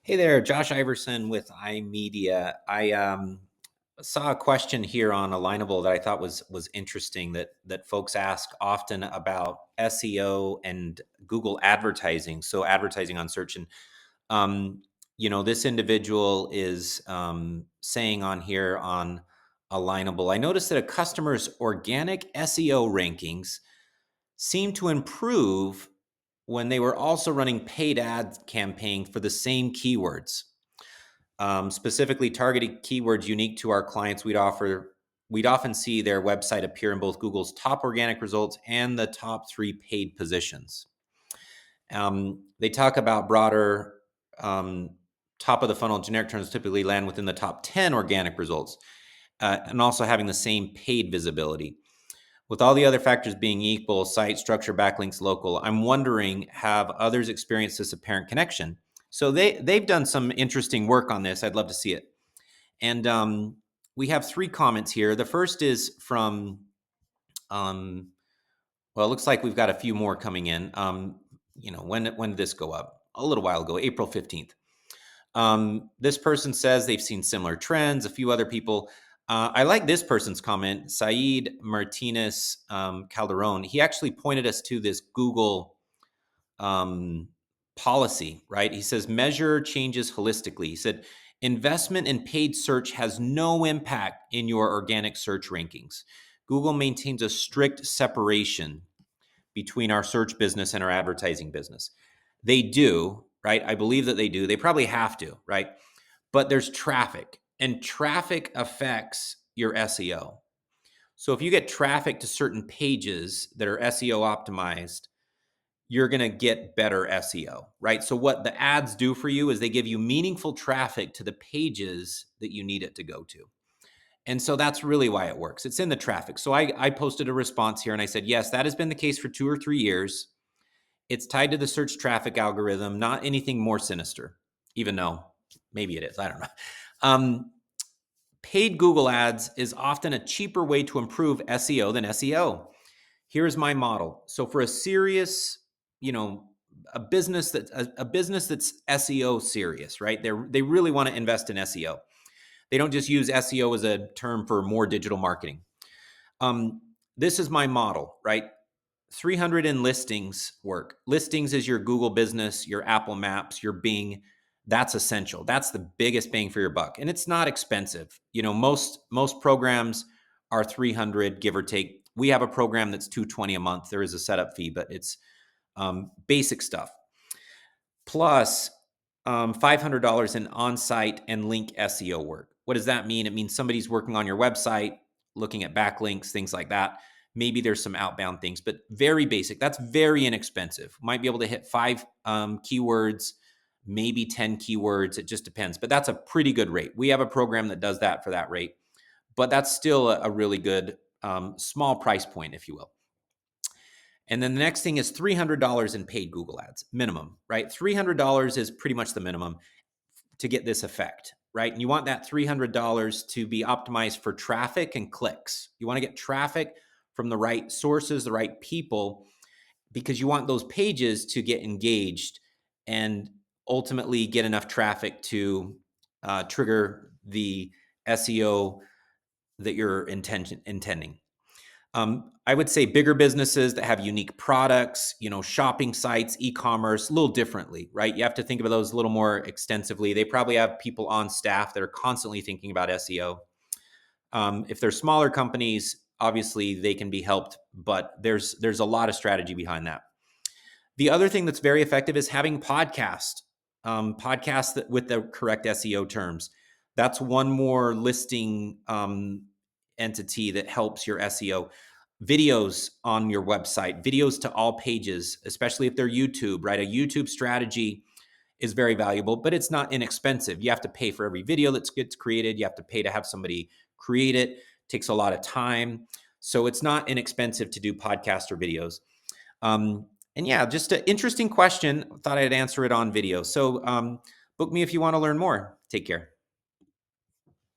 Hey there, Josh Iverson with iMedia. I saw a question here on Alignable that I thought was interesting that folks ask often about SEO and Google advertising. So advertising on search, and um, this individual is saying on here on Alignable. I noticed that a customer's organic SEO rankings seem to improve when they were also running paid ad campaigns for the same keywords, specifically targeted keywords unique to our clients. We'd often see their website appear in both Google's top organic results and the top 3 paid positions. They talk about broader, um, top of the funnel generic terms typically land within the top 10 organic results, and also having the same paid visibility. With all the other factors being equal, site structure, backlinks, local, I'm wondering, have others experienced this apparent connection? So they've done some interesting work on this. I'd love to see it. And we have 3 comments here. The first is from, well, it looks like we've got a few more coming in. When did this go up? A little while ago, April 15th. This person says they've seen similar trends. A few other people. I like this person's comment, Saeed Martinez Calderon. He actually pointed us to this Google policy, right? He says, measure changes holistically. He said, investment in paid search has no impact in your organic search rankings. Google maintains a strict separation between our search business and our advertising business. They do, right? I believe that they do. They probably have to, right? But there's traffic, and traffic affects your SEO. So if you get traffic to certain pages that are SEO optimized, you're going to get better SEO, right? So what the ads do for you is they give you meaningful traffic to the pages that you need it to go to. And so that's really why it works. It's in the traffic. So I posted a response here and I said, yes, that has been the case for 2 or 3 years. It's tied to the search traffic algorithm, not anything more sinister, even though maybe it is. I don't know. Paid Google ads is often a cheaper way to improve SEO than SEO. Here's my model. So for a serious, a business that's SEO serious, right? They really want to invest in SEO. They don't just use SEO as a term for more digital marketing. This is my model, right? 300 in listings work. Listings is your Google business, your Apple Maps, your Bing. That's essential. That's the biggest bang for your buck. And it's not expensive. Most programs are 300, give or take. We have a program that's $220 a month. There is a setup fee, but it's basic stuff. Plus $500 in on-site and link SEO work. What does that mean? It means somebody's working on your website, looking at backlinks, things like that. Maybe there's some outbound things, but very basic. That's very inexpensive. Might be able to hit 5 keywords, maybe 10 keywords. It just depends, but that's a pretty good rate. We have a program that does that for that rate, but that's still a really good small price point, if you will. And then the next thing is $300 in paid Google ads, minimum, right? $300 is pretty much the minimum to get this effect, right? And you want that $300 to be optimized for traffic and clicks. You want to get traffic from the right sources, the right people, because you want those pages to get engaged and ultimately get enough traffic to trigger the SEO that you're intending. I would say bigger businesses that have unique products, shopping sites, e-commerce, a little differently, right? You have to think of those a little more extensively. They probably have people on staff that are constantly thinking about SEO. If they're smaller companies, obviously they can be helped, but there's a lot of strategy behind that. The other thing that's very effective is having podcasts that with the correct SEO terms. That's one more listing entity that helps your SEO. Videos on your website, videos to all pages, especially if they're YouTube, right? A YouTube strategy is very valuable, but it's not inexpensive. You have to pay for every video that gets created. You have to pay to have somebody create it. It takes a lot of time. So it's not inexpensive to do podcasts or videos. And yeah, just an interesting question. Thought I'd answer it on video. So book me if you want to learn more. Take care.